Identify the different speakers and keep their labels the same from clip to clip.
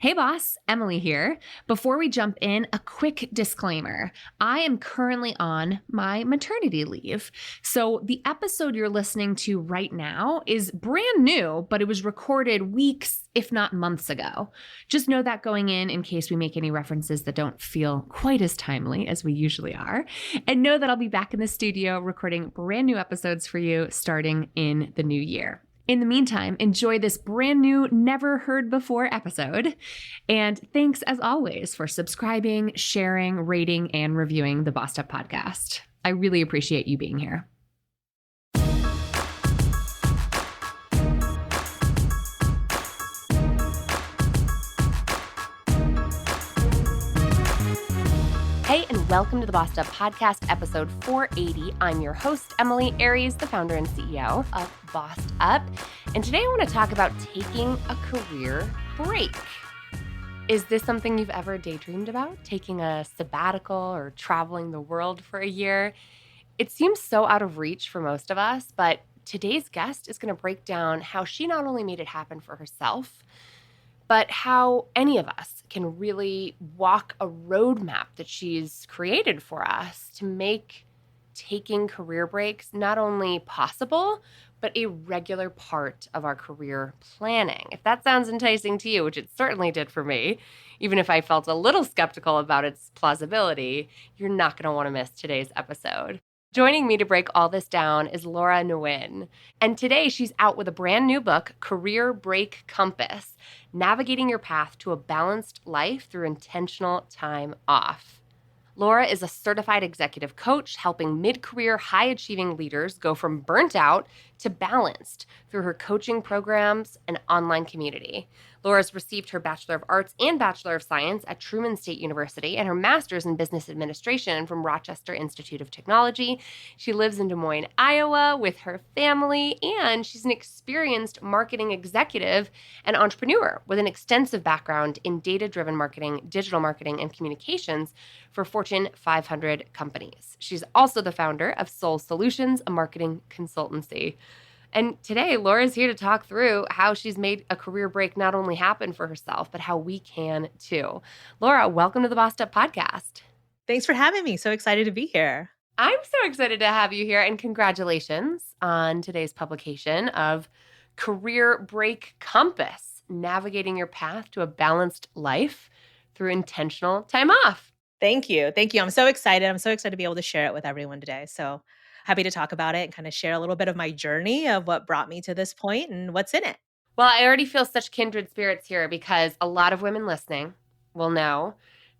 Speaker 1: Hey boss, Emily here. Before we jump in, a quick disclaimer. I am currently on my maternity leave. So the episode you're listening to right now is brand new, but it was recorded weeks, if not months ago. Just know that going in case we make any references that don't feel quite as timely as we usually are. And know that I'll be back in the studio recording brand new episodes for you starting in the new year. In the meantime, enjoy this brand new, never heard before episode. And thanks as always for subscribing, sharing, rating, and reviewing the Bossed Up podcast. I really appreciate you being here. Hey, and welcome to the Bossed Up Podcast, episode 480. I'm your host, Emily Aries, the founder and CEO of Bossed Up. And today I want to talk about taking a career break. Is this something you've ever daydreamed about? Taking a sabbatical or traveling the world for a year? It seems so out of reach for most of us, but today's guest is going to break down how she not only made it happen for herself, but how any of us can really walk a roadmap that she's created for us to make taking career breaks not only possible, but a regular part of our career planning. If that sounds enticing to you, which it certainly did for me, even if I felt a little skeptical about its plausibility, you're not going to want to miss today's episode. Joining me to break all this down is Laura Nguyen. And today she's out with a brand new book, Career Break Compass, Navigating Your Path to a Balanced Life Through Intentional Time Off. Laura is a certified executive coach helping mid-career high-achieving leaders go from burnt out to balanced through her coaching programs and online community. Laura's received her Bachelor of Arts and Bachelor of Science at Truman State University and her Master's in Business Administration from Rochester Institute of Technology. She lives in Des Moines, Iowa with her family, and she's an experienced marketing executive and entrepreneur with an extensive background in data-driven marketing, digital marketing, and communications for Fortune 500 companies. She's also the founder of Soul Solutions, a marketing consultancy. And today, Laura's here to talk through how she's made a career break not only happen for herself, but how we can too. Laura, welcome to the Bossed Up Podcast.
Speaker 2: Thanks for having me. So excited to be here.
Speaker 1: I'm so excited to have you here, and congratulations on today's publication of Career Break Compass, Navigating Your Path to a Balanced Life Through Intentional Time Off.
Speaker 2: Thank you. Thank you. I'm so excited. I'm so excited to be able to share it with everyone today. So happy to talk about it and kind of share a little bit of my journey of what brought me to this point and what's in it.
Speaker 1: Well, I already feel such kindred spirits here because a lot of women listening will know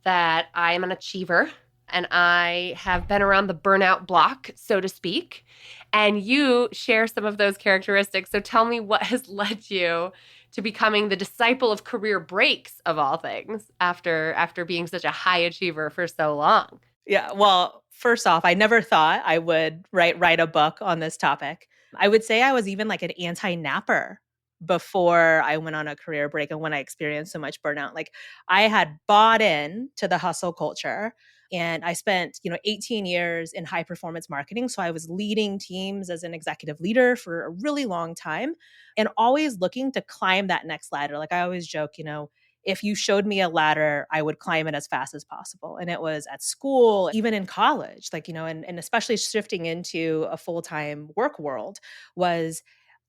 Speaker 1: that I am an achiever and I have been around the burnout block, so to speak. And you share some of those characteristics. So tell me what has led you to becoming the disciple of career breaks of all things after being such a high achiever for so long.
Speaker 2: Yeah. Well, first off, I never thought I would write a book on this topic. I would say I was even like an anti-napper before I went on a career break and when I experienced so much burnout. Like I had bought in to the hustle culture and I spent, 18 years in high performance marketing. So I was leading teams as an executive leader for a really long time and always looking to climb that next ladder. Like I always joke, if you showed me a ladder, I would climb it as fast as possible. And it was at school, even in college, and especially shifting into a full-time work world was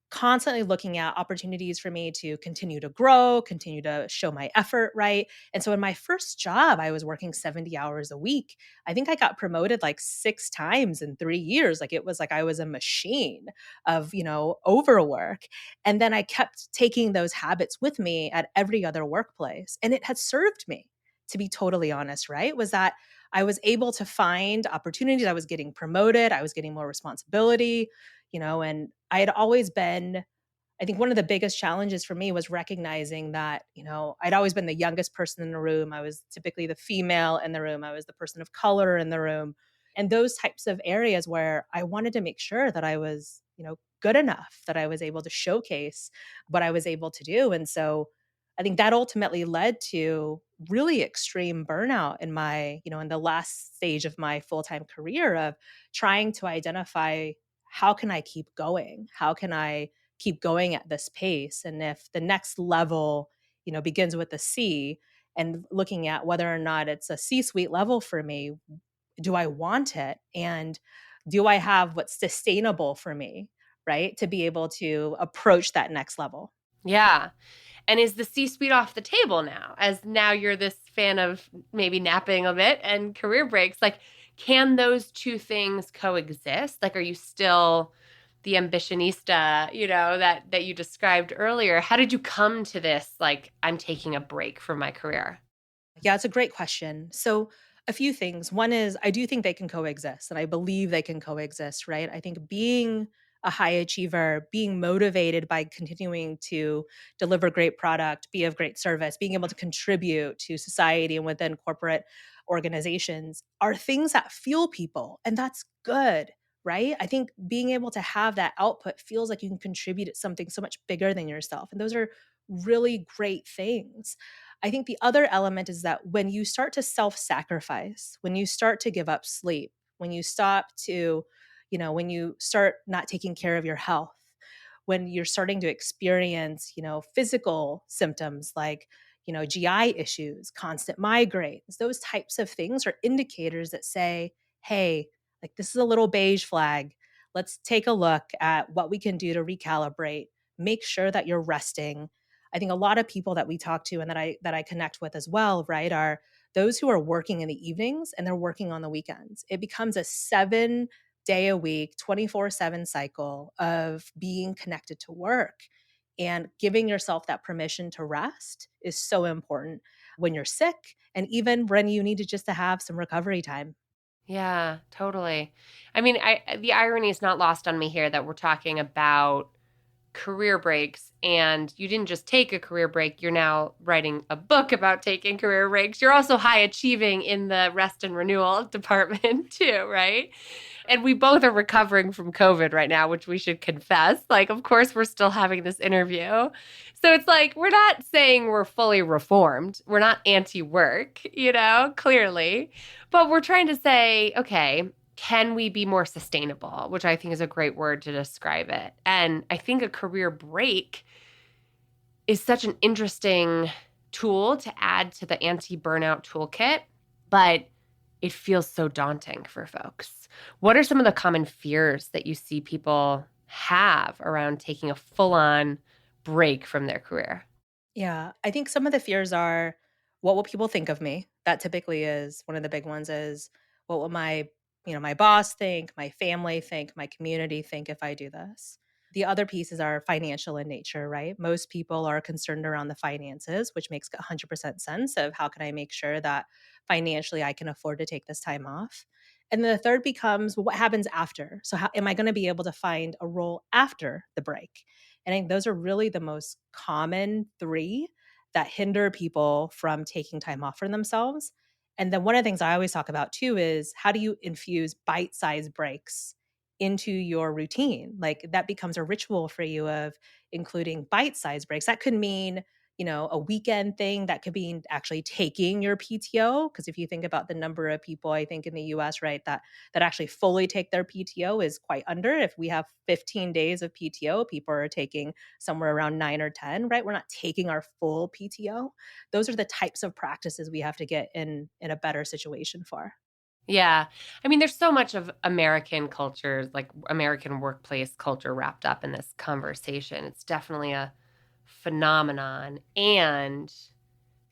Speaker 2: constantly looking at opportunities for me to continue to grow, continue to show my effort, right? And so in my first job, I was working 70 hours a week. I think I got promoted like 6 times in 3 years. Like it was like I was a machine of, overwork. And then I kept taking those habits with me at every other workplace. And it had served me, to be totally honest, right? Was that I was able to find opportunities. I was getting promoted. I was getting more responsibility, and I had always been, I think one of the biggest challenges for me was recognizing that, I'd always been the youngest person in the room. I was typically the female in the room. I was the person of color in the room. And those types of areas where I wanted to make sure that I was, good enough, that I was able to showcase what I was able to do. And so I think that ultimately led to really extreme burnout in my, in the last stage of my full-time career of trying to identify how can I keep going? How can I keep going at this pace? And if the next level begins with a C, and looking at whether or not it's a C-suite level for me. Do I want it? And do I have what's sustainable for me, right? To be able to approach that next level.
Speaker 1: Yeah. And is the C-suite off the table now? As now you're this fan of maybe napping a bit and career breaks. Like, can those two things coexist? Like, are you still the ambitionista, that you described earlier? How did you come to this? Like, I'm taking a break from my career.
Speaker 2: Yeah, it's a great question. So, a few things. One is I do think they can coexist, and I believe they can coexist, right? I think being a high achiever, being motivated by continuing to deliver great product, be of great service, being able to contribute to society and within corporate organizations are things that fuel people, and that's good, right? I think being able to have that output feels like you can contribute to something so much bigger than yourself, and those are really great things. I think the other element is that when you start to self sacrifice, when you start to give up sleep, when you stop to, when you start not taking care of your health, when you're starting to experience, physical symptoms like, GI issues, constant migraines, those types of things are indicators that say, hey, like this is a little beige flag. Let's take a look at what we can do to recalibrate, make sure that you're resting. I think a lot of people that we talk to and that I connect with as well, right, are those who are working in the evenings and they're working on the weekends. It becomes a 7-day a week, 24/7 cycle of being connected to work. And giving yourself that permission to rest is so important when you're sick and even when you need to have some recovery time.
Speaker 1: Yeah, totally. I mean, the irony is not lost on me here that we're talking about career breaks, and you didn't just take a career break, you're now writing a book about taking career breaks. You're also high achieving in the rest and renewal department too, right? And we both are recovering from COVID right now, which we should confess. Like, of course, we're still having this interview. So it's like, we're not saying we're fully reformed. We're not anti-work, clearly. But we're trying to say, okay, can we be more sustainable? Which I think is a great word to describe it. And I think a career break is such an interesting tool to add to the anti-burnout toolkit, but it feels so daunting for folks. What are some of the common fears that you see people have around taking a full-on break from their career?
Speaker 2: Yeah, I think some of the fears are, what will people think of me? That typically is one of the big ones is, what will my boss think, my family think, my community think if I do this? The other pieces are financial in nature, right? Most people are concerned around the finances, which makes 100% sense of how can I make sure that financially I can afford to take this time off? And the third becomes, well, what happens after? So how am I going to be able to find a role after the break? And I think those are really the most common three that hinder people from taking time off for themselves. And then one of the things I always talk about too is, how do you infuse bite-sized breaks into your routine? Like that becomes a ritual for you of including bite-sized breaks. That could mean, a weekend thing. That could be actually taking your PTO. Because if you think about the number of people, I think in the US, right, that actually fully take their PTO is quite under. If we have 15 days of PTO, people are taking somewhere around 9 or 10, right? We're not taking our full PTO. Those are the types of practices we have to get in a better situation for.
Speaker 1: Yeah. I mean, there's so much of American culture, like American workplace culture wrapped up in this conversation. It's definitely a phenomenon and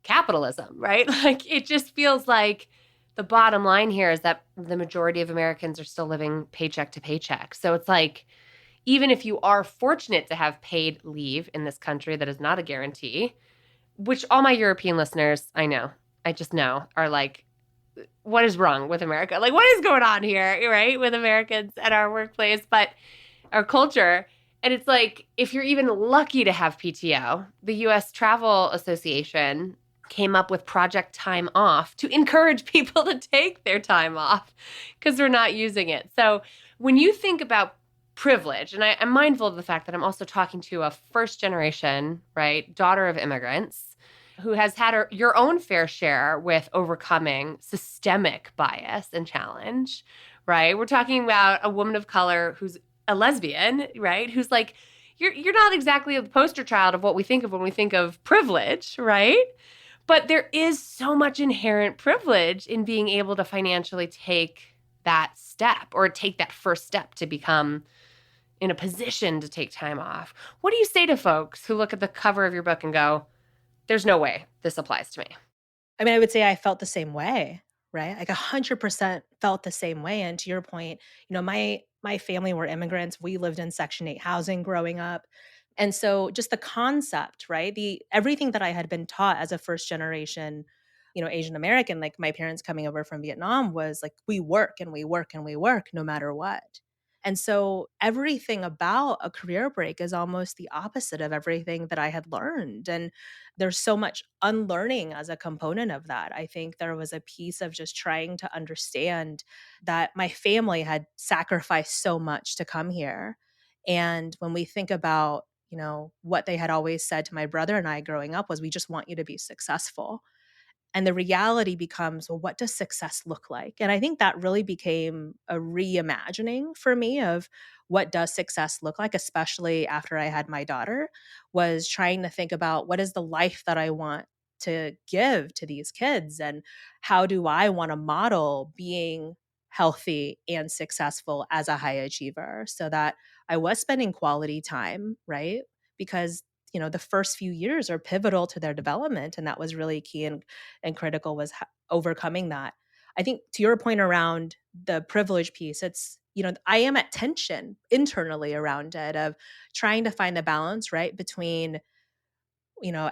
Speaker 1: capitalism, right? Like it just feels like the bottom line here is that the majority of Americans are still living paycheck to paycheck. So it's like, even if you are fortunate to have paid leave in this country that is not a guarantee, which all my European listeners, I just know, are like, what is wrong with America? Like, what is going on here, right? With Americans at our workplace, but our culture. And it's like, if you're even lucky to have PTO, the US Travel Association came up with Project Time Off to encourage people to take their time off because they're not using it. So when you think about privilege, and I'm mindful of the fact that I'm also talking to a first generation, right, daughter of immigrants who has had your own fair share with overcoming systemic bias and challenge, right? We're talking about a woman of color who's a lesbian, right? Who's like, you're not exactly the poster child of what we think of when we think of privilege, right? But there is so much inherent privilege in being able to financially take that step or take that first step to become in a position to take time off. What do you say to folks who look at the cover of your book and go, there's no way this applies to me?
Speaker 2: I mean, I would say I felt the same way, right? Like 100% felt the same way. And to your point, my family were immigrants. We lived in Section 8 housing growing up. And so just the concept, right? The everything that I had been taught as a first generation, Asian American, like my parents coming over from Vietnam was like we work and we work and we work no matter what. And so everything about a career break is almost the opposite of everything that I had learned. And there's so much unlearning as a component of that. I think there was a piece of just trying to understand that my family had sacrificed so much to come here. And when we think about, what they had always said to my brother and I growing up was, we just want you to be successful. And the reality becomes, well, what does success look like? And I think that really became a reimagining for me of what does success look like, especially after I had my daughter, was trying to think about what is the life that I want to give to these kids and how do I want to model being healthy and successful as a high achiever so that I was spending quality time, right? Because the first few years are pivotal to their development and that was really key and critical was overcoming that. I think to your point around the privilege piece, it's, I am at tension internally around it of trying to find the balance, right, between,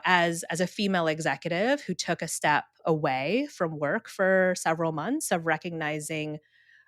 Speaker 2: as a female executive who took a step away from work for several months of recognizing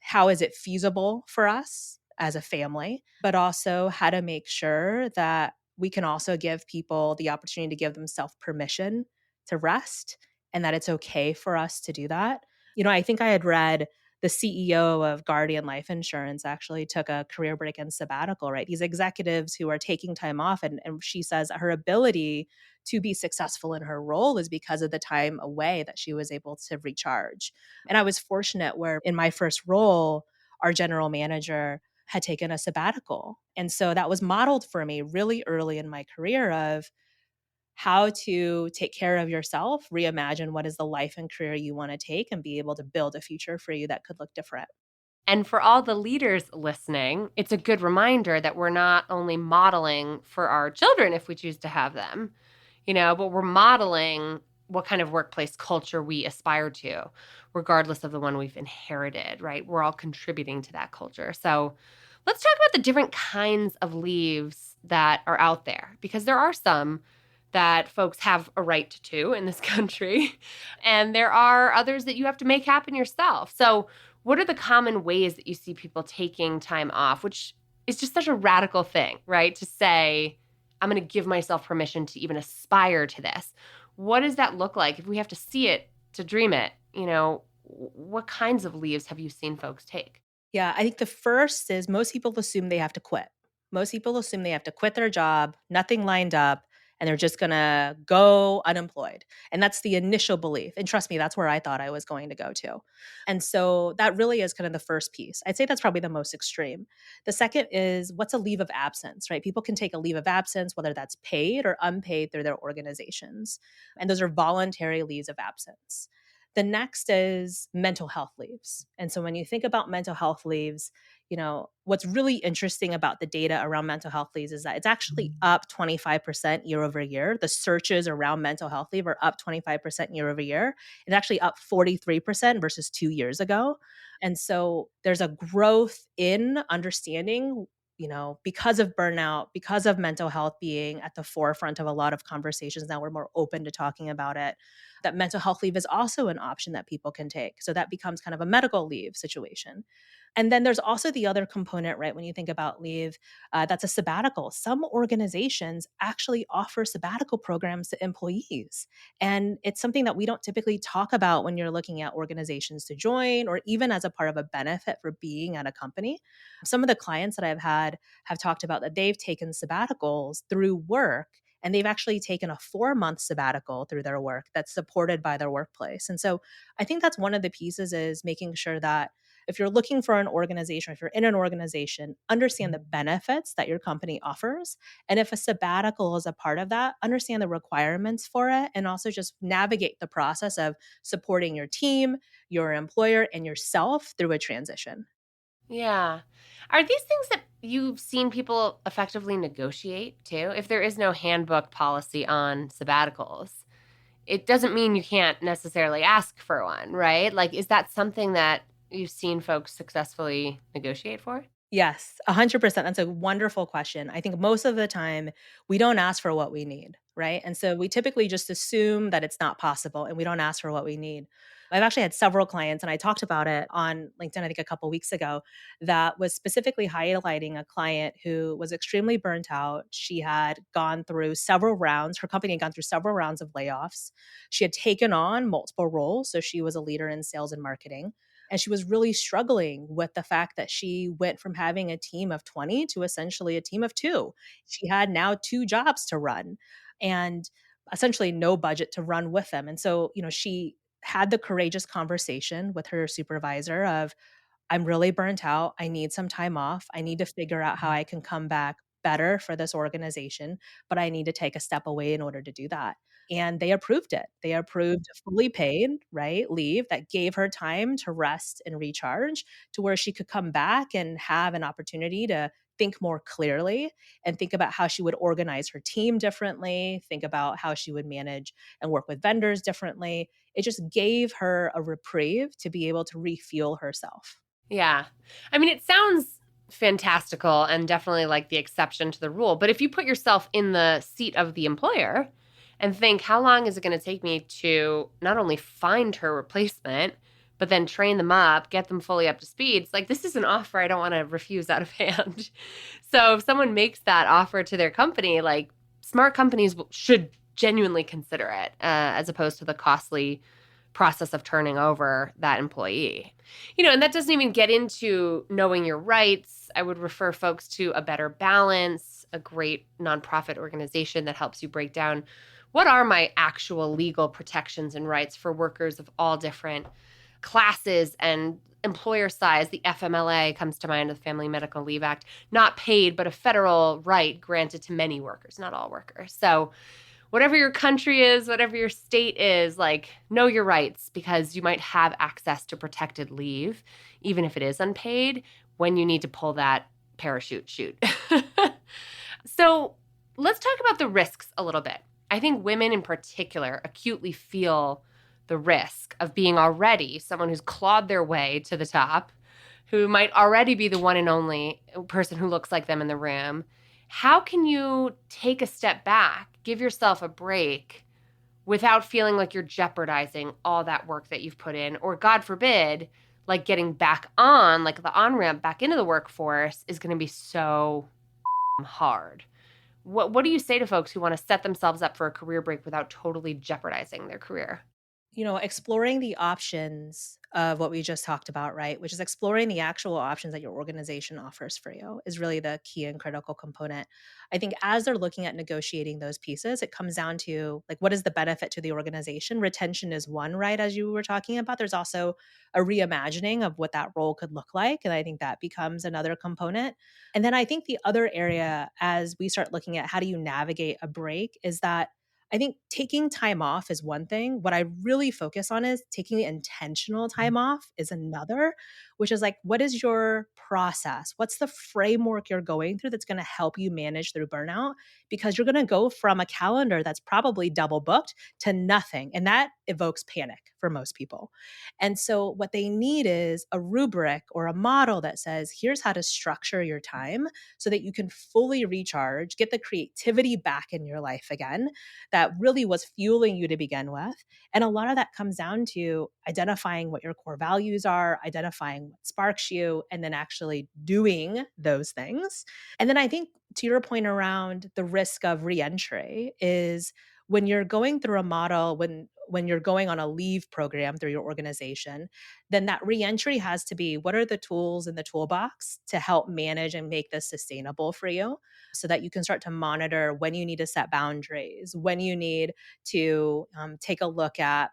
Speaker 2: how is it feasible for us as a family, but also how to make sure that we can also give people the opportunity to give themselves permission to rest and that it's okay for us to do that. I think I had read the CEO of Guardian Life Insurance actually took a career break and sabbatical, right? These executives who are taking time off. And she says her ability to be successful in her role is because of the time away that she was able to recharge. And I was fortunate where in my first role, our general manager had taken a sabbatical. And so that was modeled for me really early in my career of how to take care of yourself, reimagine what is the life and career you want to take, and be able to build a future for you that could look different.
Speaker 1: And for all the leaders listening, it's a good reminder that we're not only modeling for our children if we choose to have them, but we're modeling what kind of workplace culture we aspire to, regardless of the one we've inherited, right? We're all contributing to that culture. So let's talk about the different kinds of leaves that are out there, because there are some that folks have a right to in this country, and there are others that you have to make happen yourself. So what are the common ways that you see people taking time off, which is just such a radical thing, right? To say, I'm going to give myself permission to even aspire to this. What does that look like? If we have to see it to dream it, what kinds of leaves have you seen folks take?
Speaker 2: Yeah, I think the first is most people assume they have to quit. Most people assume they have to quit their job, nothing lined up, and they're just going to go unemployed. And that's the initial belief. And trust me, that's where I thought I was going to go to. And so that really is kind of the first piece. I'd say that's probably the most extreme. The second is what's a leave of absence, right? People can take a leave of absence, whether that's paid or unpaid through their organizations. And those are voluntary leaves of absence. The next is mental health leaves. And so when you think about mental health leaves, what's really interesting about the data around mental health leaves is that it's actually up 25% year over year. The searches around mental health leave are up 25% year over year. It's actually up 43% versus 2 years ago. And so there's a growth in understanding, because of burnout, because of mental health being at the forefront of a lot of conversations now, we're more open to talking about it, that mental health leave is also an option that people can take. So that becomes kind of a medical leave situation. And then there's also the other component, right? When you think about leave, that's a sabbatical. Some organizations actually offer sabbatical programs to employees. And it's something that we don't typically talk about when you're looking at organizations to join or even as a part of a benefit for being at a company. Some of the clients that I've had have talked about that they've taken sabbaticals through work and they've actually taken a 4-month sabbatical through their work that's supported by their workplace. And so I think that's one of the pieces is making sure that if you're looking for an organization, if you're in an organization, understand the benefits that your company offers. And if a sabbatical is a part of that, understand the requirements for it and also just navigate the process of supporting your team, your employer, and yourself through a transition.
Speaker 1: Yeah. Are these things that you've seen people effectively negotiate too? If there is no handbook policy on sabbaticals, it doesn't mean you can't necessarily ask for one, right? Like, is that something that you've seen folks successfully negotiate for?
Speaker 2: Yes, 100%. That's a wonderful question. I think most of the time we don't ask for what we need, right? And so we typically just assume that it's not possible and we don't ask for what we need. I've actually had several clients, and I talked about it on LinkedIn, I think a couple weeks ago, that was specifically highlighting a client who was extremely burnt out. She had gone through several rounds, her company had gone through several rounds of layoffs. She had taken on multiple roles. So she was a leader in sales and marketing. And she was really struggling with the fact that she went from having a team of 20 to essentially a team of two. She had now two jobs to run and essentially no budget to run with them. And so, she had the courageous conversation with her supervisor of, I'm really burnt out. I need some time off. I need to figure out how I can come back better for this organization, but I need to take a step away in order to do that. And they approved it. They approved fully paid, right, leave that gave her time to rest and recharge to where she could come back and have an opportunity to think more clearly and think about how she would organize her team differently, think about how she would manage and work with vendors differently. It just gave her a reprieve to be able to refuel herself.
Speaker 1: Yeah. I mean, it sounds fantastical and definitely like the exception to the rule. But if you put yourself in the seat of the employer and think, how long is it going to take me to not only find her replacement, but then train them up, get them fully up to speed? It's like, this is an offer I don't want to refuse out of hand. So if someone makes that offer to their company, like smart companies should genuinely consider it as opposed to the costly process of turning over that employee. And that doesn't even get into knowing your rights. I would refer folks to A Better Balance, a great nonprofit organization that helps you break down what are my actual legal protections and rights for workers of all different classes and employer size. The FMLA comes to mind, the Family Medical Leave Act, not paid, but a federal right granted to many workers, not all workers. So whatever your country is, whatever your state is, like, know your rights because you might have access to protected leave, even if it is unpaid, when you need to pull that parachute chute. So let's talk about the risks a little bit. I think women in particular acutely feel the risk of being already someone who's clawed their way to the top, who might already be the one and only person who looks like them in the room. How can you take a step back, give yourself a break without feeling like you're jeopardizing all that work that you've put in? Or God forbid, like getting back on, like the on-ramp back into the workforce is going to be so hard. What do you say to folks who want to set themselves up for a career break without totally jeopardizing their career?
Speaker 2: Exploring the options of what we just talked about, right? Which is exploring the actual options that your organization offers for you is really the key and critical component. I think as they're looking at negotiating those pieces, it comes down to like, what is the benefit to the organization? Retention is one, right? As you were talking about, there's also a reimagining of what that role could look like. And I think that becomes another component. And then I think the other area, as we start looking at how do you navigate a break, is that I think taking time off is one thing. What I really focus on is taking intentional time off is another, which is like, what is your process? What's the framework you're going through that's going to help you manage through burnout? Because you're going to go from a calendar that's probably double booked to nothing. And that evokes panic for most people. And so what they need is a rubric or a model that says, here's how to structure your time so that you can fully recharge, get the creativity back in your life again that really was fueling you to begin with. And a lot of that comes down to identifying what your core values are, identifying what sparks you, and then actually doing those things. And then I think to your point around the risk of reentry is when you're going through a model, when when you're going on a leave program through your organization, then that reentry has to be, what are the tools in the toolbox to help manage and make this sustainable for you, so that you can start to monitor when you need to set boundaries, when you need to take a look at,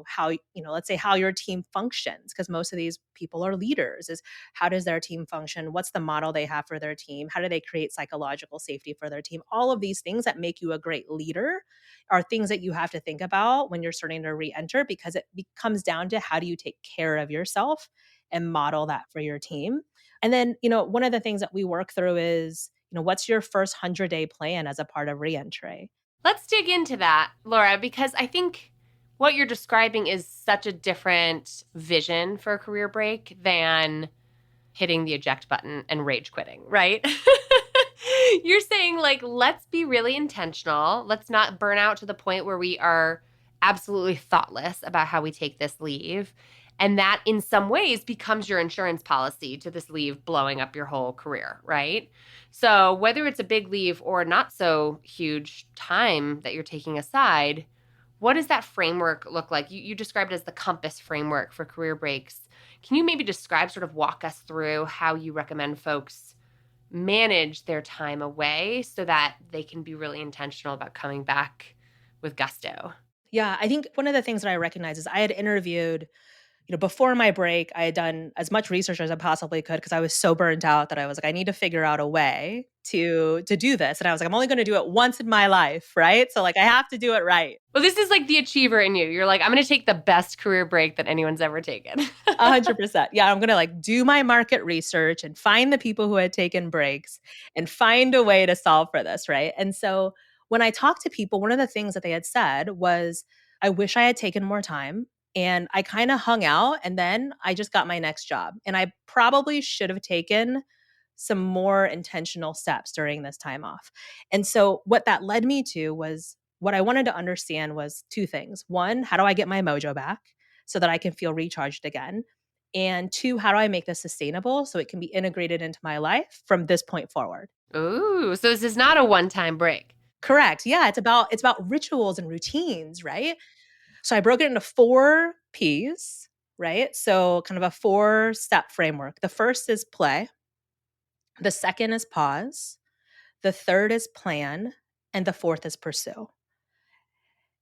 Speaker 2: how, let's say how your team functions, because most of these people are leaders, is how does their team function? What's the model they have for their team? How do they create psychological safety for their team? All of these things that make you a great leader are things that you have to think about when you're starting to re-enter, because it comes down to how do you take care of yourself and model that for your team. And then, one of the things that we work through is, what's your first 100-day plan as a part of reentry?
Speaker 1: Let's dig into that, Laura, because I think what you're describing is such a different vision for a career break than hitting the eject button and rage quitting, right? You're saying, like, let's be really intentional. Let's not burn out to the point where we are absolutely thoughtless about how we take this leave. And that in some ways becomes your insurance policy to this leave blowing up your whole career, right? So whether it's a big leave or not so huge time that you're taking aside, what does that framework look like? You described it as the compass framework for career breaks. Can you maybe describe, sort of walk us through how you recommend folks manage their time away so that they can be really intentional about coming back with gusto?
Speaker 2: Yeah, I think one of the things that I recognize is I had interviewed, before my break, I had done as much research as I possibly could because I was so burnt out that I was like, I need to figure out a way to do this. And I was like, I'm only going to do it once in my life, right? So like I have to do it right.
Speaker 1: Well, this is like the achiever in you. You're like, I'm going to take the best career break that anyone's ever taken.
Speaker 2: 100%. Yeah, I'm going to like do my market research and find the people who had taken breaks and find a way to solve for this, right? And so when I talked to people, one of the things that they had said was, I wish I had taken more time and I kind of hung out and then I just got my next job. And I probably should have taken some more intentional steps during this time off. And so what that led me to was, what I wanted to understand was two things. One, how do I get my mojo back so that I can feel recharged again? And two, how do I make this sustainable so it can be integrated into my life from this point forward?
Speaker 1: Ooh, so this is not a one-time break.
Speaker 2: Correct. Yeah, it's about rituals and routines, right? So I broke it into 4 P's, right? So kind of a 4-step framework. The first is play, the second is pause, the third is plan, and the fourth is pursue.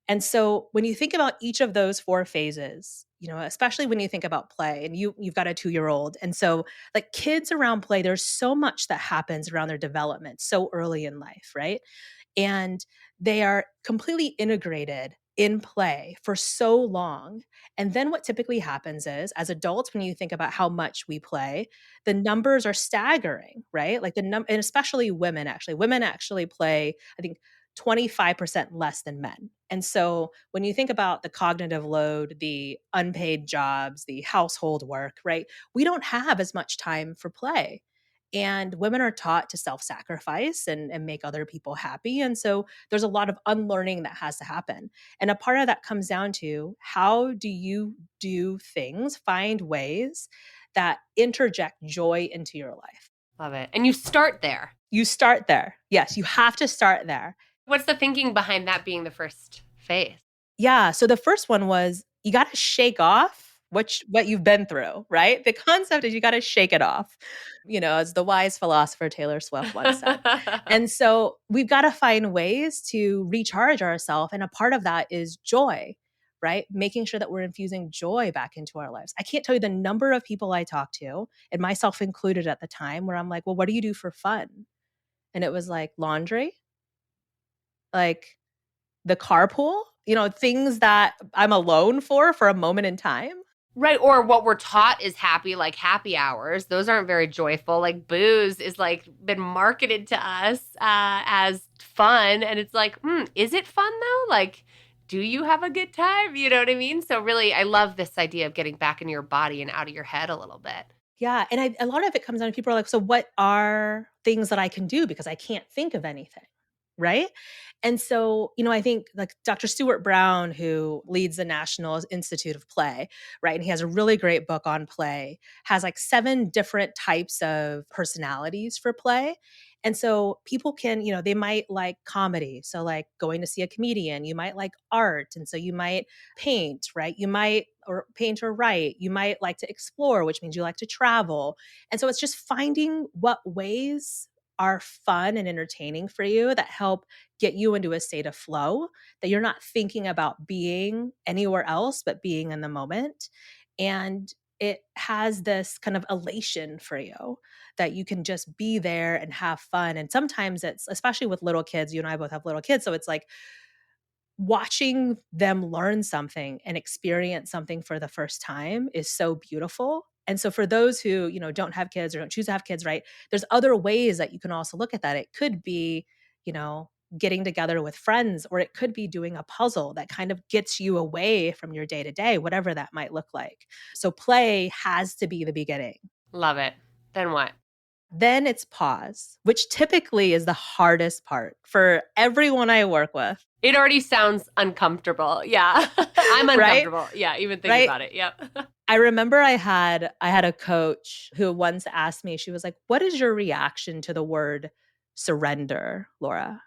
Speaker 2: And so when you think about each of those 4 phases, especially when you think about play and you've got a 2-year-old. And so like kids around play, there's so much that happens around their development so early in life, right? And they are completely integrated in play for so long. And then what typically happens is, as adults, when you think about how much we play, the numbers are staggering, right? Like and especially women actually play, I think, 25% less than men. And so when you think about the cognitive load, the unpaid jobs, the household work, right? We don't have as much time for play. And women are taught to self sacrifice and make other people happy. And so there's a lot of unlearning that has to happen. And a part of that comes down to, how do you do things, find ways that interject joy into your life?
Speaker 1: Love it. And you start there.
Speaker 2: You start there. Yes, you have to start there.
Speaker 1: What's the thinking behind that being the first phase?
Speaker 2: Yeah. So the first one was, you got to shake off what you've been through, right? The concept is you got to shake it off, as the wise philosopher Taylor Swift once said. And so we've got to find ways to recharge ourselves. And a part of that is joy, right? Making sure that we're infusing joy back into our lives. I can't tell you the number of people I talked to, and myself included at the time, where I'm like, well, what do you do for fun? And it was like laundry, like the carpool, things that I'm alone for a moment in time.
Speaker 1: Right. Or what we're taught is happy, like happy hours. Those aren't very joyful. Like booze is like been marketed to us as fun. And it's like, is it fun though? Like, do you have a good time? You know what I mean? So really, I love this idea of getting back into your body and out of your head a little bit.
Speaker 2: Yeah. And a lot of it comes down to, people are like, so what are things that I can do? Because I can't think of anything. Right. And so, I think like Dr. Stuart Brown, who leads the National Institute of Play, right? And he has a really great book on play, has like 7 different types of personalities for play. And so people can, they might like comedy. So, like going to see a comedian, you might like art. And so you might paint, right? You might or paint or write. You might like to explore, which means you like to travel. And so it's just finding what ways are fun and entertaining for you that help get you into a state of flow, that you're not thinking about being anywhere else but being in the moment. And it has this kind of elation for you that you can just be there and have fun. And sometimes it's, especially with little kids, you and I both have little kids. So it's like watching them learn something and experience something for the first time is so beautiful. And so for those who, don't have kids or don't choose to have kids, right? There's other ways that you can also look at that. It could be, you know, getting together with friends, or it could be doing a puzzle that kind of gets you away from your day to day, whatever that might look like. So play has to be the beginning.
Speaker 1: Love it. Then what?
Speaker 2: Then it's pause, which typically is the hardest part for everyone I work with.
Speaker 1: It already sounds uncomfortable. Yeah. I'm
Speaker 2: Right?
Speaker 1: uncomfortable. Yeah, even thinking
Speaker 2: Right?
Speaker 1: about it. Yep.
Speaker 2: I remember I had a coach who once asked me, she was like, "What is your reaction to the word surrender, Laura?"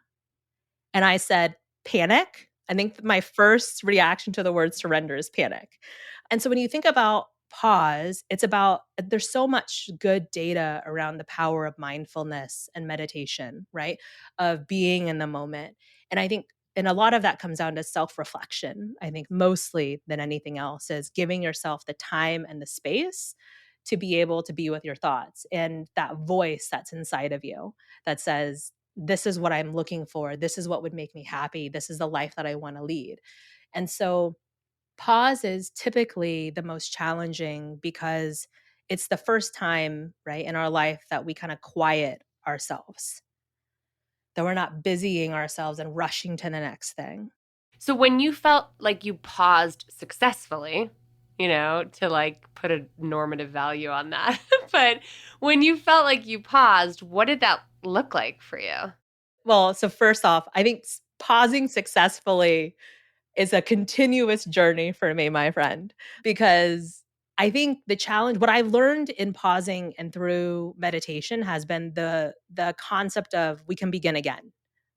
Speaker 2: And I said, "Panic." I think my first reaction to the word surrender is panic. And so when you think about pause, it's about there's so much good data around the power of mindfulness and meditation, right? Of being in the moment. And I think and a lot of that comes down to self-reflection. I think mostly than anything else is giving yourself the time and the space to be able to be with your thoughts and that voice that's inside of you that says, this is what I'm looking for. This is what would make me happy. This is the life that I want to lead. And so pause is typically the most challenging because it's the first time, right, in our life that we kind of quiet ourselves, that we're not busying ourselves and rushing to the next thing.
Speaker 1: So when you felt like you paused successfully, to like put a normative value on that, but when you felt like you paused, what did that look like for you?
Speaker 2: Well, so first off, I think pausing successfully is a continuous journey for me, my friend, because I think the challenge what I learned in pausing and through meditation has been the concept of we can begin again,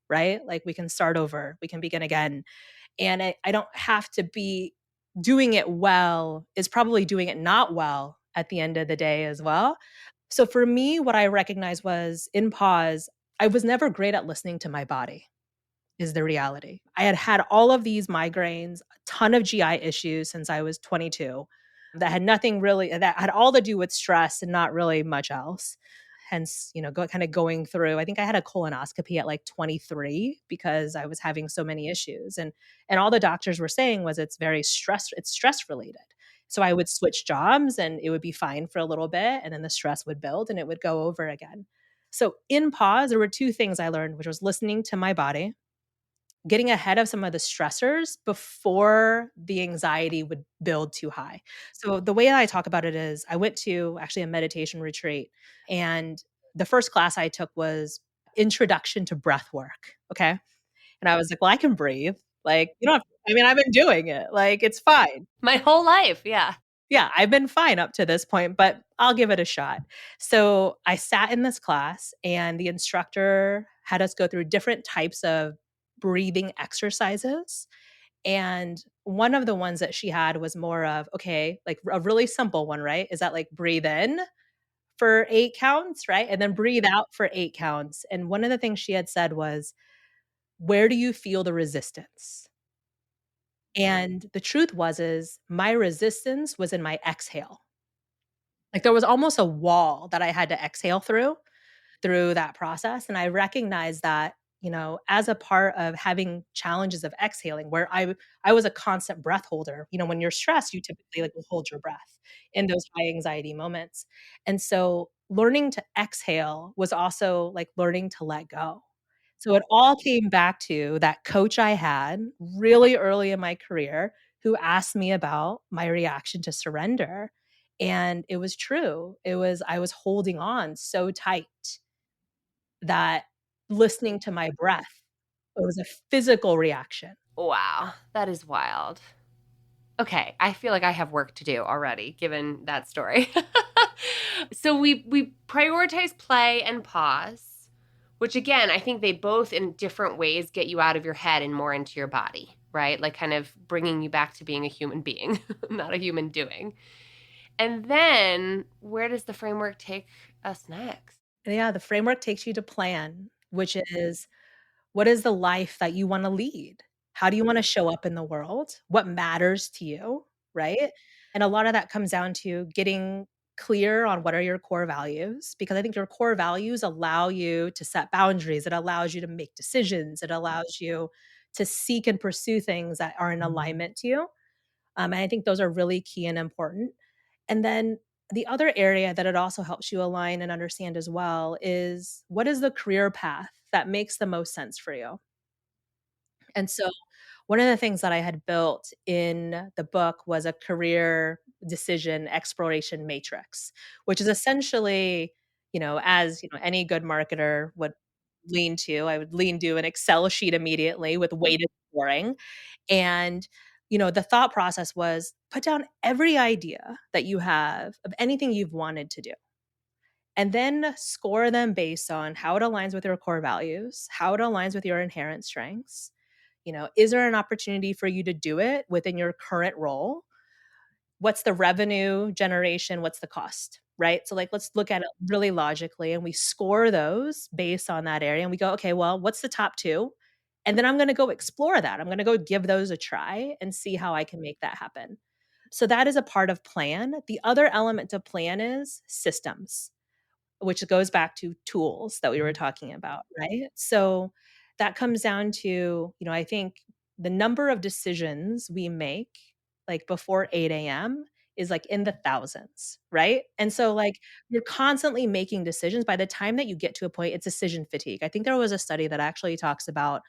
Speaker 2: right? Like we can start over, we can begin again. And I don't have to be doing it well is probably doing it not well at the end of the day as well. So for me, what I recognized was in pause, I was never great at listening to my body is the reality. I had had all of these migraines, a ton of GI issues since I was 22 that had nothing really that had all to do with stress and not really much else. Hence, kind of going through. I think I had a colonoscopy at like 23 because I was having so many issues and all the doctors were saying was it's stress related. So I would switch jobs and it would be fine for a little bit and then the stress would build and it would go over again. So in pause, there were two things I learned, which was listening to my body, getting ahead of some of the stressors before the anxiety would build too high. So the way I talk about it is I went to actually a meditation retreat and the first class I took was introduction to breath work. Okay. And I was like, well, I can breathe. Like, you don't have, I mean, I've been doing it. Like, it's fine.
Speaker 1: My whole life. Yeah.
Speaker 2: Yeah, I've been fine up to this point, but I'll give it a shot. So I sat in this class, and the instructor had us go through different types of breathing exercises. And one of the ones that she had was more of, okay, like a really simple one, right? Is that like breathe in for 8 counts, right? And then breathe out for 8 counts. And one of the things she had said was, where do you feel the resistance? And the truth is my resistance was in my exhale. Like, there was almost a wall that I had to exhale through that process, and I recognized that, as a part of having challenges of exhaling where I was a constant breath holder. When you're stressed, you typically, like, will hold your breath in those high anxiety moments, and so learning to exhale was also, like, learning to let go. So it all came back to that coach I had really early in my career who asked me about my reaction to surrender, and it was true. I was holding on so tight that listening to my breath, it was a physical reaction.
Speaker 1: Wow. That is wild. Okay, I feel like I have work to do already given that story. So we prioritize play and pause, Which again, I think they both in different ways get you out of your head and more into your body, right? Like kind of bringing you back to being a human being, not a human doing. And then where does the framework take us next?
Speaker 2: Yeah, the framework takes you to plan, which is what is the life that you wanna lead? How do you wanna show up in the world? What matters to you, right? And a lot of that comes down to getting clear on what are your core values, because I think your core values allow you to set boundaries, it allows you to make decisions, it allows you to seek and pursue things that are in alignment to you. And I think those are really key and important. And then the other area that it also helps you align and understand as well is what is the career path that makes the most sense for you? And so one of the things that I had built in the book was a career decision exploration matrix, which is essentially, as any good marketer would lean to, I would lean to an Excel sheet immediately with weighted scoring. And, the thought process was put down every idea that you have of anything you've wanted to do. And then score them based on how it aligns with your core values, how it aligns with your inherent strengths. Is there an opportunity for you to do it within your current role? What's the revenue generation? What's the cost? Right. So, like, let's look at it really logically and we score those based on that area. And we go, okay, well, what's the top two? And then I'm going to go explore that. I'm going to go give those a try and see how I can make that happen. So, that is a part of plan. The other element to plan is systems, which goes back to tools that we were talking about, right? So that comes down to, I think the number of decisions we make like before 8 a.m. is like in the thousands, right? And so like you're constantly making decisions. By the time that you get to a point, it's decision fatigue. I think there was a study that actually talks about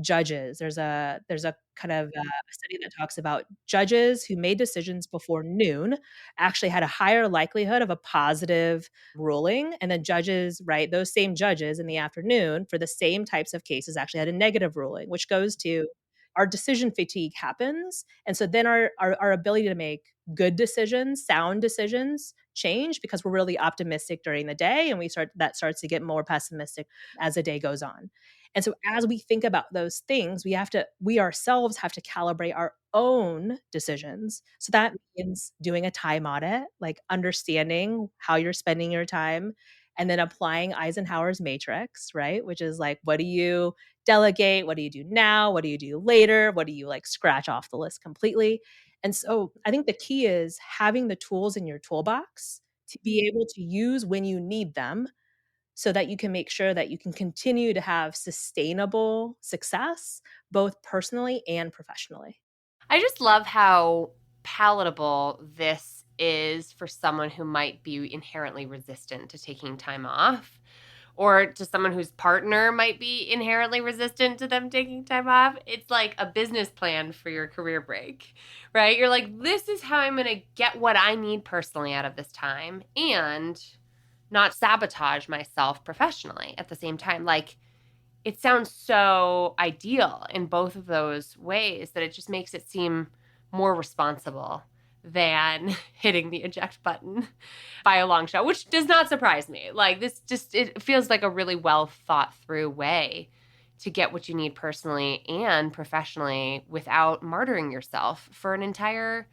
Speaker 2: judges. There's a kind of a study that talks about judges who made decisions before noon actually had a higher likelihood of a positive ruling. And then judges, right, those same judges in the afternoon for the same types of cases actually had a negative ruling, which goes to our decision fatigue happens. And so then our ability to make good decisions, sound decisions change because we're really optimistic during the day and that starts to get more pessimistic as the day goes on. And so as we think about those things, we ourselves have to calibrate our own decisions. So that means doing a time audit, like understanding how you're spending your time and then applying Eisenhower's matrix, right? Which is like, what do you delegate? What do you do now? What do you do later? What do you like scratch off the list completely? And so I think the key is having the tools in your toolbox to be able to use when you need them so that you can make sure that you can continue to have sustainable success, both personally and professionally.
Speaker 1: I just love how palatable this is for someone who might be inherently resistant to taking time off, or to someone whose partner might be inherently resistant to them taking time off. It's like a business plan for your career break, right? You're like, this is how I'm going to get what I need personally out of this time and not sabotage myself professionally at the same time. Like, it sounds so ideal in both of those ways that it just makes it seem more responsible than hitting the eject button by a long shot, which does not surprise me. Like, this just, it feels like a really well thought through way to get what you need personally and professionally without martyring yourself for an entire,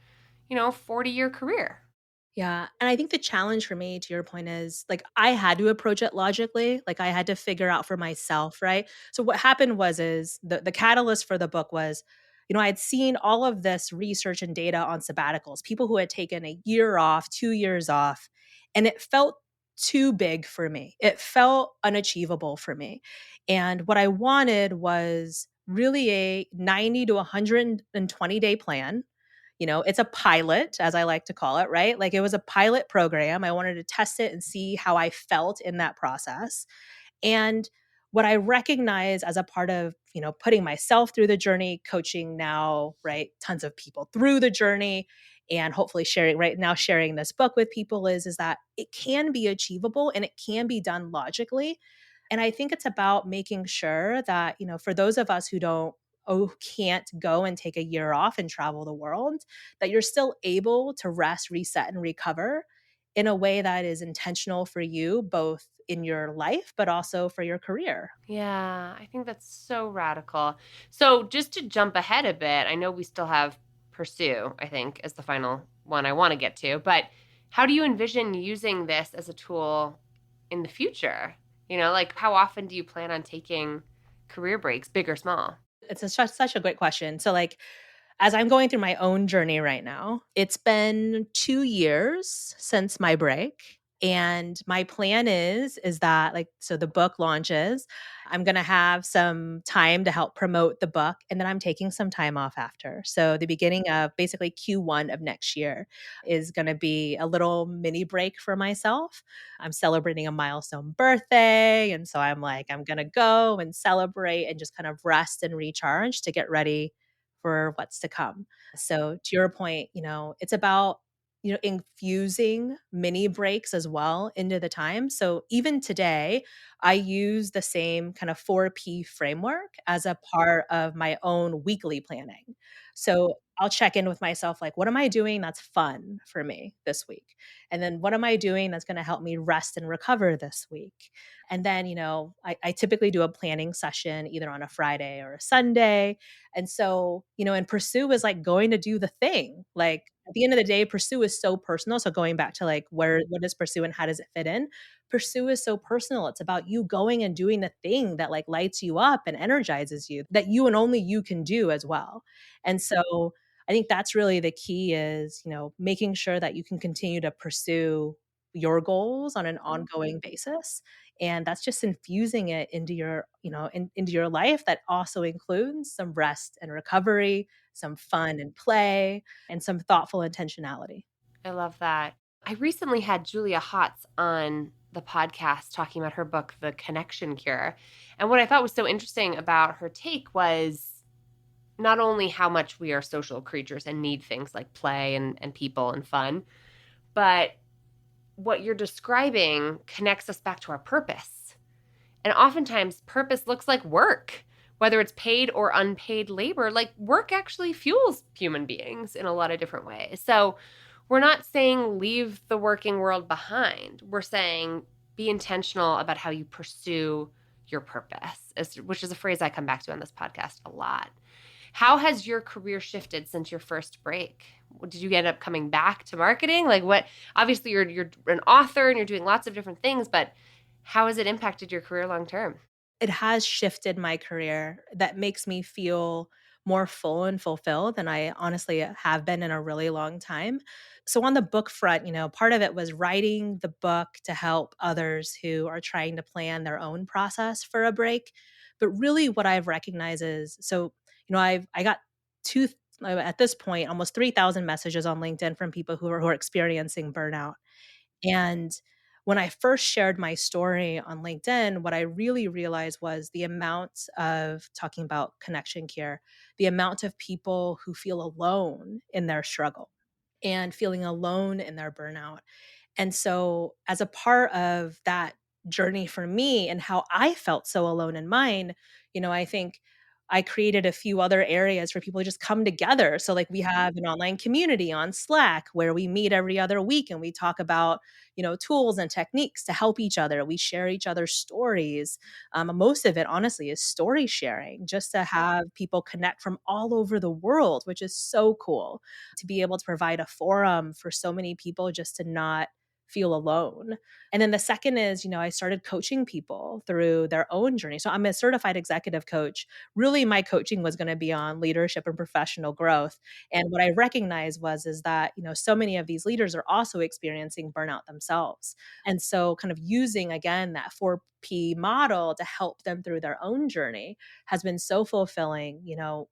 Speaker 1: 40-year career.
Speaker 2: Yeah, and I think the challenge for me, to your point, is, like, I had to approach it logically, like, I had to figure out for myself, right? So what happened is the catalyst for the book was, I had seen all of this research and data on sabbaticals, people who had taken a year off, 2 years off, and it felt too big for me. It felt unachievable for me, and what I wanted was really a 90 to 120-day plan. It's a pilot, as I like to call it, right? Like, it was a pilot program. I wanted to test it and see how I felt in that process. And what I recognize as a part of, putting myself through the journey, coaching now, right, tons of people through the journey, and hopefully sharing this book with people is that it can be achievable and it can be done logically. And I think it's about making sure that, for those of us who can't go and take a year off and travel the world, that you're still able to rest, reset, and recover in a way that is intentional for you, both in your life, but also for your career.
Speaker 1: Yeah, I think that's so radical. So, just to jump ahead a bit, I know we still have pursue, I think, as the final one I want to get to, but how do you envision using this as a tool in the future? Like how often do you plan on taking career breaks, big or small?
Speaker 2: It's such a great question. So, like, as I'm going through my own journey right now, it's been 2 years since my break, and my plan is that, like, so the book launches, I'm gonna have some time to help promote the book, and then I'm taking some time off after. So the beginning of basically Q1 of next year is gonna be a little mini break for myself. I'm celebrating a milestone birthday, and so I'm like, I'm gonna go and celebrate and just kind of rest and recharge to get ready for what's to come. So to your point, it's about, infusing mini breaks as well into the time. So even today, I use the same kind of 4P framework as a part of my own weekly planning. So I'll check in with myself like, what am I doing that's fun for me this week? And then what am I doing that's going to help me rest and recover this week? And then, I typically do a planning session either on a Friday or a Sunday. And so, and pursue is like going to do the thing. Like at the end of the day, pursue is so personal. So going back to like what is pursue and how does it fit in? Pursue is so personal. It's about you going and doing the thing that like lights you up and energizes you that you and only you can do as well. And so I think that's really the key is, making sure that you can continue to pursue your goals on an ongoing basis, and that's just infusing it into your into your life that also includes some rest and recovery, some fun and play, and some thoughtful intentionality.
Speaker 1: I love that. I recently had Julia Hotz on the podcast talking about her book, The Connection Cure. And what I thought was so interesting about her take was not only how much we are social creatures and need things like play and people and fun, but what you're describing connects us back to our purpose. And oftentimes, purpose looks like work, whether it's paid or unpaid labor. Like work actually fuels human beings in a lot of different ways. So we're not saying leave the working world behind. We're saying be intentional about how you pursue your purpose, which is a phrase I come back to on this podcast a lot. How has your career shifted since your first break? Did you end up coming back to marketing? Like what? Obviously, you're an author and you're doing lots of different things, but how has it impacted your career long term?
Speaker 2: It has shifted my career that makes me feel more full and fulfilled than I honestly have been in a really long time. So on the book front, part of it was writing the book to help others who are trying to plan their own process for a break. But really what I've recognized is I got two at this point almost 3,000 messages on LinkedIn from people who are experiencing burnout. And when I first shared my story on LinkedIn, what I really realized was the amount of talking about connection care, the amount of people who feel alone in their struggle and feeling alone in their burnout. And so, as a part of that journey for me and how I felt so alone in mine, I think I created a few other areas for people to just come together. So, like, we have an online community on Slack where we meet every other week and we talk about, tools and techniques to help each other. We share each other's stories. Most of it, honestly, is story sharing, just to have people connect from all over the world, which is so cool to be able to provide a forum for so many people just to not feel alone. And then the second is, I started coaching people through their own journey. So I'm a certified executive coach. Really, my coaching was going to be on leadership and professional growth. And what I recognized is that, so many of these leaders are also experiencing burnout themselves. And so kind of using again that 4P model to help them through their own journey has been so fulfilling.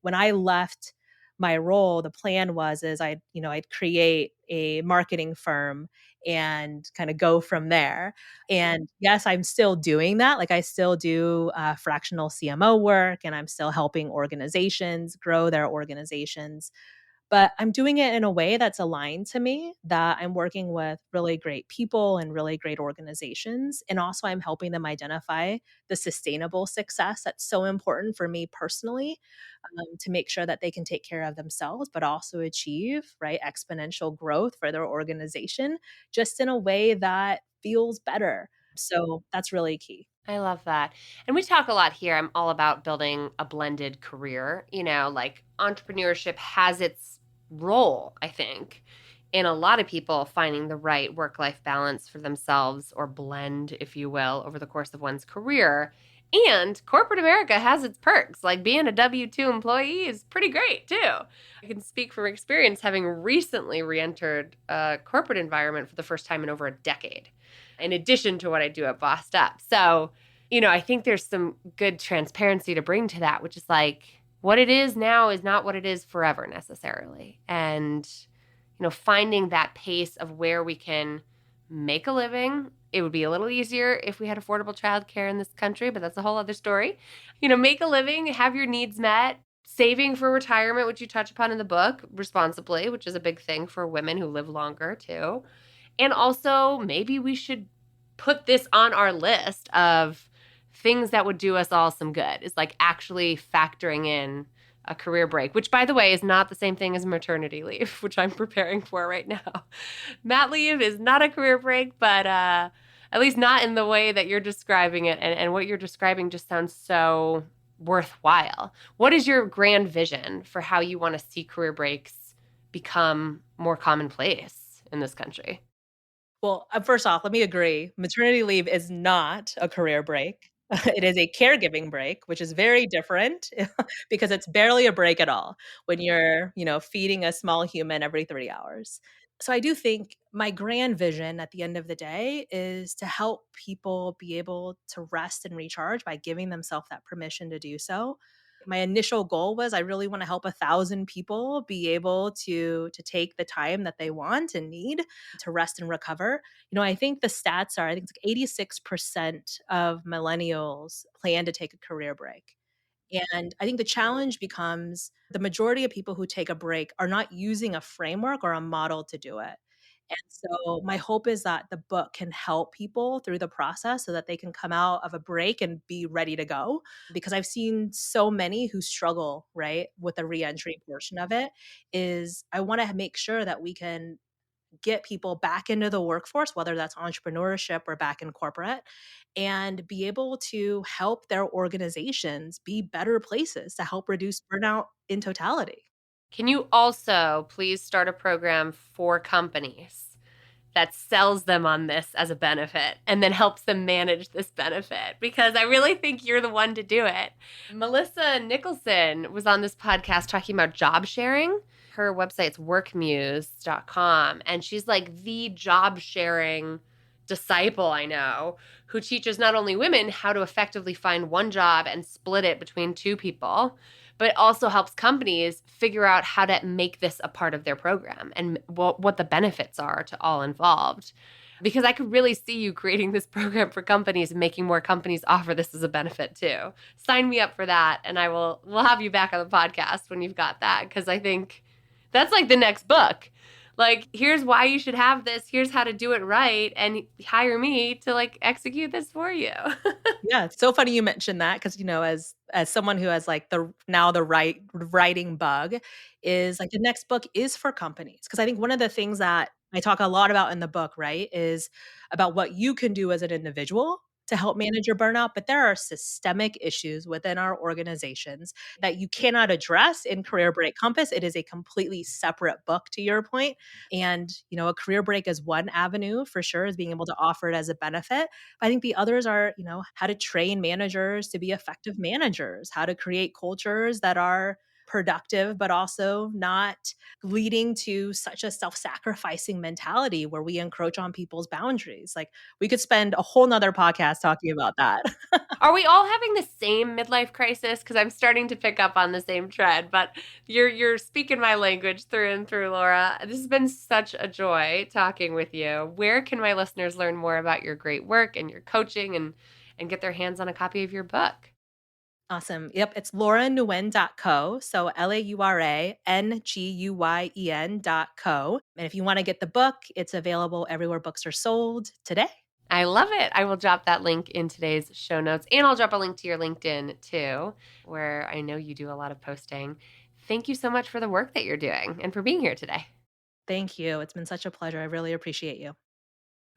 Speaker 2: When I left my role, the plan I'd create a marketing firm and kind of go from there. And yes, I'm still doing that. Like I still do fractional CMO work and I'm still helping organizations grow their organizations. but I'm doing it in a way that's aligned to me, that I'm working with really great people and really great organizations. And also, I'm helping them identify the sustainable success that's so important for me personally, to make sure that they can take care of themselves, but also achieve, right, exponential growth for their organization just in a way that feels better. So that's really key.
Speaker 1: I love that. And we talk a lot here. I'm all about building a blended career. Like entrepreneurship has its role, I think, in a lot of people finding the right work life balance for themselves or blend, if you will, over the course of one's career. And corporate America has its perks. Like being a W 2 employee is pretty great too. I can speak from experience having recently re entered a corporate environment for the first time in over a decade, in addition to what I do at Bossed Up. So, I think there's some good transparency to bring to that, which is like what it is now is not what it is forever necessarily. And, finding that pace of where we can make a living. It would be a little easier if we had affordable childcare in this country, but that's a whole other story. Make a living, have your needs met, saving for retirement, which you touch upon in the book, responsibly, which is a big thing for women who live longer too. And also, maybe we should put this on our list of things that would do us all some good, is like actually factoring in a career break, which, by the way, is not the same thing as maternity leave, which I'm preparing for right now. Mat leave is not a career break, but at least not in the way that you're describing it. And what you're describing just sounds so worthwhile. What is your grand vision for how you want to see career breaks become more commonplace in this country?
Speaker 2: Well, first off, let me agree. Maternity leave is not a career break. It is a caregiving break, which is very different because it's barely a break at all when you're, feeding a small human every 3 hours. So I do think my grand vision at the end of the day is to help people be able to rest and recharge by giving themselves that permission to do so. My initial goal was I really want to help 1,000 people be able to take the time that they want and need to rest and recover. I think the stats are, I think it's like 86% of millennials plan to take a career break. And I think the challenge becomes the majority of people who take a break are not using a framework or a model to do it. And so my hope is that the book can help people through the process so that they can come out of a break and be ready to go. Because I've seen so many who struggle, right, with the reentry portion of it. Is I want to make sure that we can get people back into the workforce, whether that's entrepreneurship or back in corporate, and be able to help their organizations be better places to help reduce burnout in totality.
Speaker 1: Can you also please start a program for companies that sells them on this as a benefit and then helps them manage this benefit? Because I really think you're the one to do it. Melissa Nicholson was on this podcast talking about job sharing. Her website's workmuse.com, and she's like the job sharing disciple I know, who teaches not only women how to effectively find one job and split it between two people, but also helps companies figure out how to make this a part of their program and what the benefits are to all involved. Because I could really see you creating this program for companies and making more companies offer this as a benefit too. Sign me up for that, and we'll have you back on the podcast when you've got that, because I think that's like the next book. Like, here's why you should have this, here's how to do it right, and hire me to like execute this for you.
Speaker 2: Yeah, it's so funny you mentioned that because, as someone who has like the writing bug, is like the next book is for companies. Because I think one of the things that I talk a lot about in the book, right, is about what you can do as an individual to help manage your burnout, but there are systemic issues within our organizations that you cannot address in Career Break Compass. It is a completely separate book, to your point. And, a career break is one avenue for sure, is being able to offer it as a benefit. I think the others are, how to train managers to be effective managers, how to create cultures that are productive, but also not leading to such a self-sacrificing mentality where we encroach on people's boundaries. Like, we could spend a whole nother podcast talking about that.
Speaker 1: Are we all having the same midlife crisis? Because I'm starting to pick up on the same trend, but you're speaking my language through and through, Laura. This has been such a joy talking with you. Where can my listeners learn more about your great work and your coaching and get their hands on a copy of your book?
Speaker 2: Awesome. Yep. It's lauranguyen.co. So LauraNguyen.co. And if you want to get the book, it's available everywhere books are sold today.
Speaker 1: I love it. I will drop that link in today's show notes, and I'll drop a link to your LinkedIn too, where I know you do a lot of posting. Thank you so much for the work that you're doing and for being here today.
Speaker 2: Thank you. It's been such a pleasure. I really appreciate you.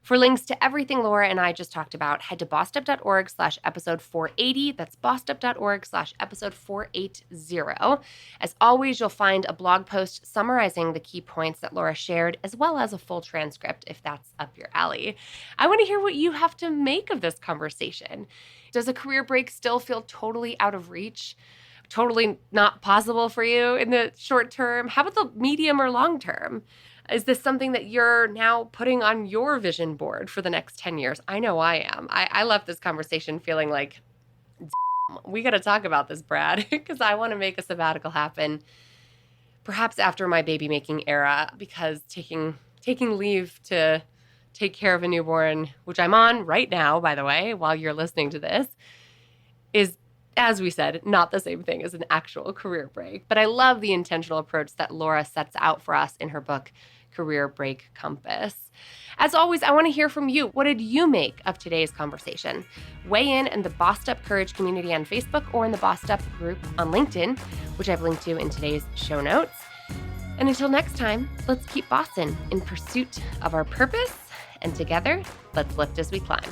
Speaker 1: For links to everything Laura and I just talked about, head to bossedup.org/episode 480. That's bossedup.org/episode 480. As always, you'll find a blog post summarizing the key points that Laura shared, as well as a full transcript if that's up your alley. I want to hear what you have to make of this conversation. Does a career break still feel totally out of reach? Totally not possible for you in the short term? How about the medium or long term? Is this something that you're now putting on your vision board for the next 10 years? I know I am. I left this conversation feeling like, we got to talk about this, Brad, because I want to make a sabbatical happen, perhaps after my baby making era, because taking leave to take care of a newborn, which I'm on right now, by the way, while you're listening to this, is, as we said, not the same thing as an actual career break. But I love the intentional approach that Laura sets out for us in her book, Career Break Compass. As always, I want to hear from you. What did you make of today's conversation? Weigh in the Bossed Up Courage community on Facebook or in the Bossed Up group on LinkedIn, which I've linked to in today's show notes. And until next time, let's keep bossin' in pursuit of our purpose, and together, let's lift as we climb.